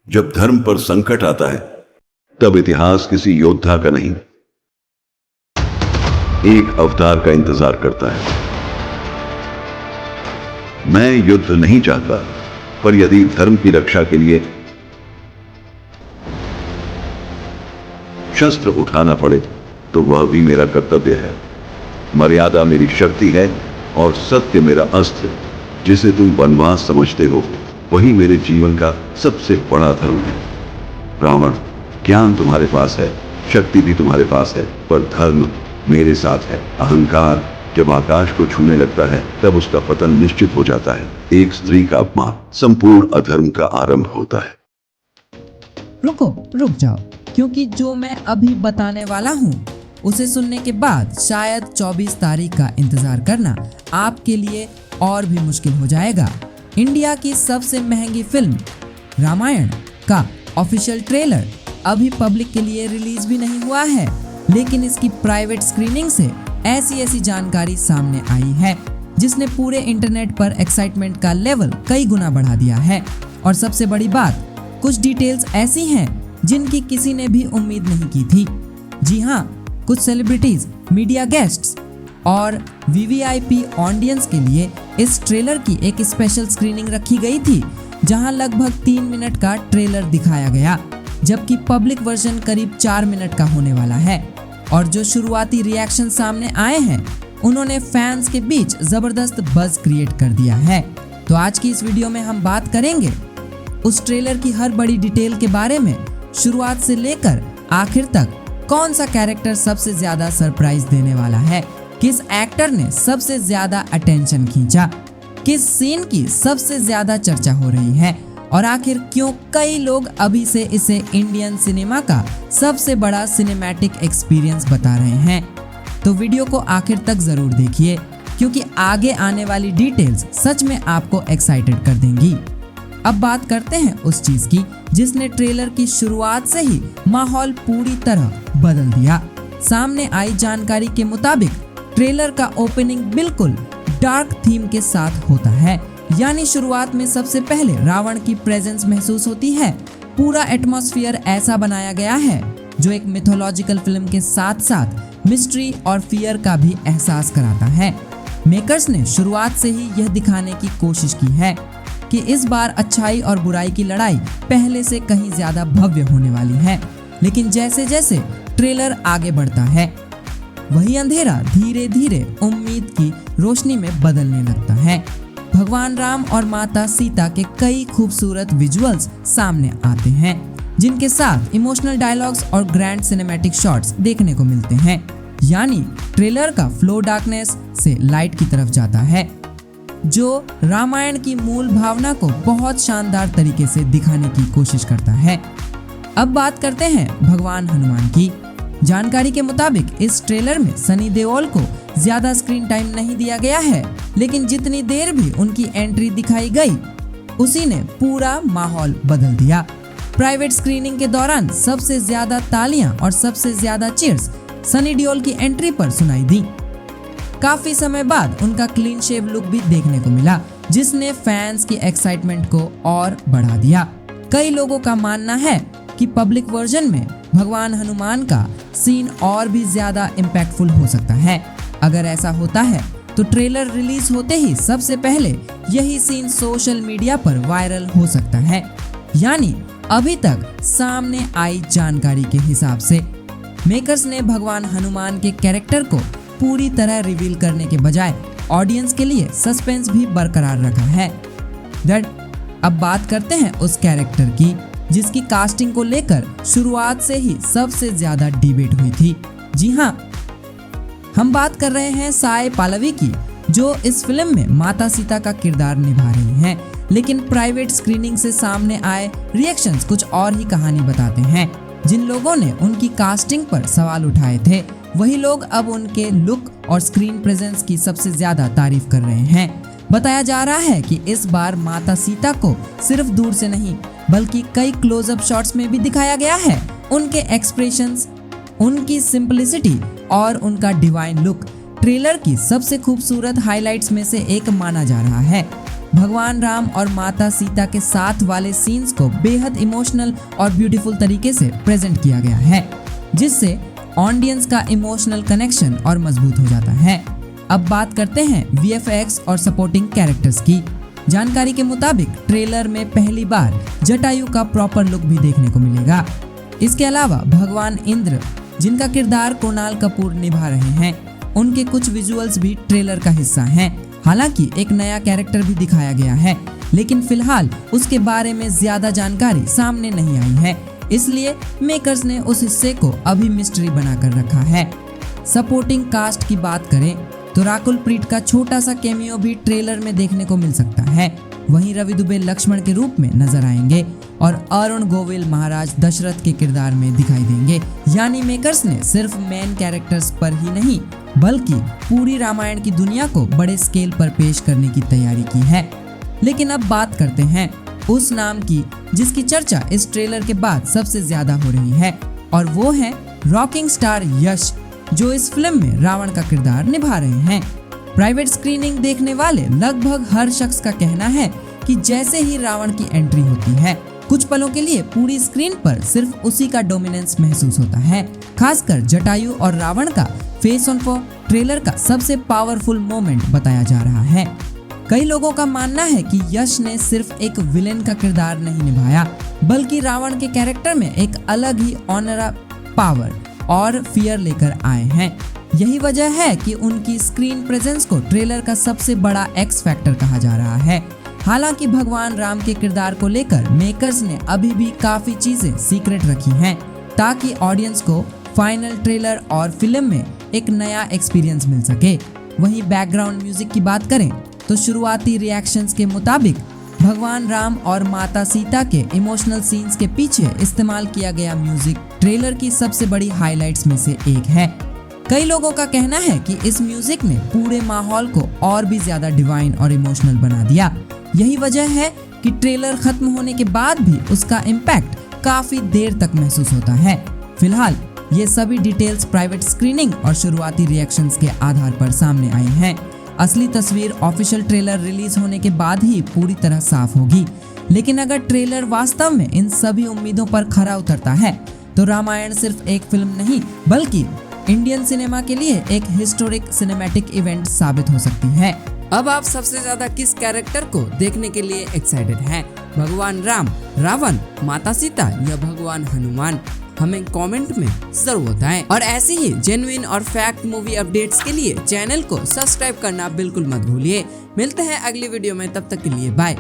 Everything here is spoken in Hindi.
जब धर्म पर संकट आता है तब इतिहास किसी योद्धा का नहीं, एक अवतार का इंतजार करता है। मैं युद्ध नहीं चाहता, पर यदि धर्म की रक्षा के लिए शस्त्र उठाना पड़े तो वह भी मेरा कर्तव्य है। मर्यादा मेरी शक्ति है और सत्य मेरा अस्त्र। जिसे तुम वनवास समझते हो वही मेरे जीवन का सबसे बड़ा धर्म है। रावण, ज्ञान तुम्हारे पास है, शक्ति भी तुम्हारे पास है, पर धर्म मेरे साथ है। अहंकार जब आकाश को छूने लगता है तब उसका पतन निश्चित हो जाता है। एक स्त्री का अपमान संपूर्ण अधर्म का आरंभ होता है। रुक जाओ, क्योंकि जो मैं अभी बताने वाला हूँ उसे सुनने के बाद शायद 24 तारीख का इंतजार करना आपके लिए और भी मुश्किल हो जाएगा। इंडिया की सबसे महंगी फिल्म रामायण का ऑफिशियल ट्रेलर अभी पब्लिक के लिए रिलीज भी नहीं हुआ है, लेकिन इसकी प्राइवेट स्क्रीनिंग से ऐसी जानकारी सामने आई है जिसने पूरे इंटरनेट पर एक्साइटमेंट का लेवल कई गुना बढ़ा दिया है। और सबसे बड़ी बात, कुछ डिटेल्स ऐसी हैं जिनकी किसी ने भी उम्मीद नहीं की थी। जी हाँ, कुछ सेलिब्रिटीज, मीडिया गेस्ट्स और वीवीआईपी ऑडियंस के लिए इस ट्रेलर की एक स्पेशल स्क्रीनिंग रखी गई थी, जहां लगभग 3 मिनट का ट्रेलर दिखाया गया, जबकि पब्लिक वर्जन करीब 4 मिनट का होने वाला है। और जो शुरुआती रिएक्शन सामने आए हैं उन्होंने फैंस के बीच जबरदस्त बज़ क्रिएट कर दिया है। तो आज की इस वीडियो में हम बात करेंगे उस ट्रेलर की हर बड़ी डिटेल के बारे में, शुरुआत से लेकर आखिर तक। कौन सा कैरेक्टर सबसे ज्यादा सरप्राइज देने वाला है, किस एक्टर ने सबसे ज्यादा अटेंशन खींचा, किस सीन की सबसे ज्यादा चर्चा हो रही है, और आखिर क्यों कई लोग अभी से इसे इंडियन सिनेमा का सबसे बड़ा सिनेमैटिक एक्सपीरियंस बता रहे हैं। तो वीडियो को आखिर तक जरूर देखिए, क्योंकि आगे आने वाली डिटेल्स सच में आपको एक्साइटेड कर देंगी। अब बात करते हैं उस चीज की जिसने ट्रेलर की शुरुआत से ही माहौल पूरी तरह बदल दिया। सामने आई जानकारी के मुताबिक ट्रेलर का ओपनिंग बिल्कुल डार्क थीम के साथ होता है, यानी शुरुआत में सबसे पहले रावण की प्रेजेंस महसूस होती है। पूरा एटमॉस्फेयर ऐसा बनाया गया है जो एक मिथोलॉजिकल फिल्म के साथ साथ मिस्ट्री और फियर का भी एहसास कराता है। मेकर्स ने शुरुआत से ही यह दिखाने की कोशिश की है कि इस बार अच्छाई और बुराई की लड़ाई पहले से कहीं ज्यादा भव्य होने वाली है। लेकिन जैसे जैसे ट्रेलर आगे बढ़ता है वही अंधेरा धीरे धीरे उम्मीद की रोशनी में बदलने लगता है। भगवान राम और माता सीता के कई खूबसूरत विजुअल्स सामने आते हैं, जिनके साथ इमोशनल डायलॉग्स और ग्रैंड सिनेमैटिक शॉट्स देखने को मिलते हैं। यानी ट्रेलर का फ्लो डार्कनेस से लाइट की तरफ जाता है, जो रामायण की मूल भावना को बहुत शानदार तरीके से दिखाने की कोशिश करता है। अब बात करते हैं भगवान हनुमान की। जानकारी के मुताबिक इस ट्रेलर में सनी देओल को ज्यादा स्क्रीन टाइम नहीं दिया गया है, लेकिन जितनी देर भी उनकी एंट्री दिखाई गई उसी ने पूरा माहौल बदल दिया। प्राइवेट स्क्रीनिंग के दौरान सबसे ज्यादा तालियां और सबसे ज्यादा चीयर्स सनी देओल की एंट्री पर सुनाई दी। काफी समय बाद उनका क्लीन शेव लुक भी देखने को मिला, जिसने फैंस की एक्साइटमेंट को और बढ़ा दिया। कई लोगों का मानना है कि पब्लिक वर्जन में भगवान हनुमान का सीन और भी ज्यादा इम्पैक्टफुल हो सकता है। अगर ऐसा होता है तो ट्रेलर रिलीज होते ही सबसे पहले यही सीन सोशल मीडिया पर वायरल हो सकता है। यानी अभी तक सामने आई जानकारी के हिसाब से मेकर्स ने भगवान हनुमान के कैरेक्टर को पूरी तरह रिवील करने के बजाय ऑडियंस के लिए सस्पेंस भी बरकरार रखा है। अब बात करते हैं उस कैरेक्टर की जिसकी कास्टिंग को लेकर शुरुआत से ही सबसे ज्यादा डिबेट हुई थी। जी हाँ, हम बात कर रहे हैं साय पल्लवी की, जो इस फिल्म में माता सीता का किरदार निभा रही हैं। लेकिन प्राइवेट स्क्रीनिंग से सामने आए रिएक्शंस कुछ और ही कहानी बताते हैं। जिन लोगों ने उनकी कास्टिंग पर सवाल उठाए थे वही लोग अब उनके लुक और स्क्रीन प्रेजेंस की सबसे ज्यादा तारीफ कर रहे हैं। बताया जा रहा है कि इस बार माता सीता को सिर्फ दूर से नहीं बल्कि कई क्लोजअप शॉट्स में भी दिखाया गया है। उनके एक्सप्रेशंस, उनकी सिंपलिसिटी और उनका डिवाइन लुक ट्रेलर की सबसे खूबसूरत हाइलाइट्स में से एक माना जा रहा है। भगवान राम और माता सीता के साथ वाले सीन्स को बेहद इमोशनल और ब्यूटीफुल तरीके से प्रेजेंट किया गया है, जिससे ऑडियंस का इमोशनल कनेक्शन और मजबूत हो जाता है। अब बात करते हैं VFX और सपोर्टिंग कैरेक्टर्स की। जानकारी के मुताबिक ट्रेलर में पहली बार जटायु का प्रॉपर लुक भी देखने को मिलेगा। इसके अलावा भगवान इंद्र, जिनका किरदार कुणाल कपूर निभा रहे हैं, उनके कुछ विजुअल्स भी ट्रेलर का हिस्सा हैं। हालांकि एक नया कैरेक्टर भी दिखाया गया है, लेकिन फिलहाल उसके बारे में ज्यादा जानकारी सामने नहीं आई है, इसलिए मेकर्स ने उस हिस्से को अभी मिस्ट्री बनाकर रखा है। सपोर्टिंग कास्ट की बात करें तो राकुल प्रीत का छोटा सा कैमियो भी ट्रेलर में देखने को मिल सकता है। वहीं रवि दुबे लक्ष्मण के रूप में नजर आएंगे और अरुण गोविल महाराज दशरथ के किरदार में दिखाई देंगे। यानी मेकर्स ने सिर्फ मेन कैरेक्टर्स पर ही नहीं बल्कि पूरी रामायण की दुनिया को बड़े स्केल पर पेश करने की तैयारी की है। लेकिन अब बात करते हैं उस नाम की जिसकी चर्चा इस ट्रेलर के बाद सबसे ज्यादा हो रही है, और वो है रॉकिंग स्टार यश, जो इस फिल्म में रावण का किरदार निभा रहे हैं। प्राइवेट स्क्रीनिंग देखने वाले लगभग हर शख्स का कहना है कि जैसे ही रावण की एंट्री होती है, कुछ पलों के लिए पूरी स्क्रीन पर सिर्फ उसी का डोमिनेंस महसूस होता है। खासकर जटायु और रावण का फेस ऑन फॉर ट्रेलर का सबसे पावरफुल मोमेंट बताया जा रहा है। कई लोगों का मानना है कि यश ने सिर्फ एक विलेन का किरदार नहीं निभाया, बल्कि रावण के कैरेक्टर में एक अलग ही ऑनर, पावर और फियर लेकर आए हैं। यही वजह है कि उनकी स्क्रीन प्रेजेंस को ट्रेलर का सबसे बड़ा एक्स फैक्टर कहा जा रहा है। हालांकि भगवान राम के किरदार को लेकर मेकर्स ने अभी भी काफी चीजें सीक्रेट रखी हैं, ताकि ऑडियंस को फाइनल ट्रेलर और फिल्म में एक नया एक्सपीरियंस मिल सके। वहीं बैकग्राउंड म्यूजिक की बात करें तो शुरुआती रिएक्शंस के मुताबिक भगवान राम और माता सीता के इमोशनल सीन्स के पीछे इस्तेमाल किया गया म्यूजिक ट्रेलर की सबसे बड़ी हाइलाइट्स में से एक है। कई लोगों का कहना है कि इस म्यूजिक ने पूरे माहौल को और भी ज्यादा डिवाइन और इमोशनल बना दिया। यही वजह है कि ट्रेलर खत्म होने के बाद भी उसका इम्पैक्ट काफी देर तक महसूस होता है। फिलहाल ये सभी डिटेल्स प्राइवेट स्क्रीनिंग और शुरुआती रिएक्शंस के आधार पर सामने आई हैं। असली तस्वीर ऑफिशियल ट्रेलर रिलीज होने के बाद ही पूरी तरह साफ होगी। लेकिन अगर ट्रेलर वास्तव में इन सभी उम्मीदों पर खरा उतरता है तो रामायण सिर्फ एक फिल्म नहीं बल्कि इंडियन सिनेमा के लिए एक हिस्टोरिक सिनेमैटिक इवेंट साबित हो सकती है। अब आप सबसे ज्यादा किस कैरेक्टर को देखने के लिए एक्साइटेड हैं? भगवान राम, रावण, माता सीता या भगवान हनुमान? हमें कमेंट में जरूर बताएं। और ऐसी ही जेन्युइन और फैक्ट मूवी अपडेट्स के लिए चैनल को सब्सक्राइब करना बिल्कुल मत भूलिए। मिलते हैं अगली वीडियो में, तब तक के लिए बाय।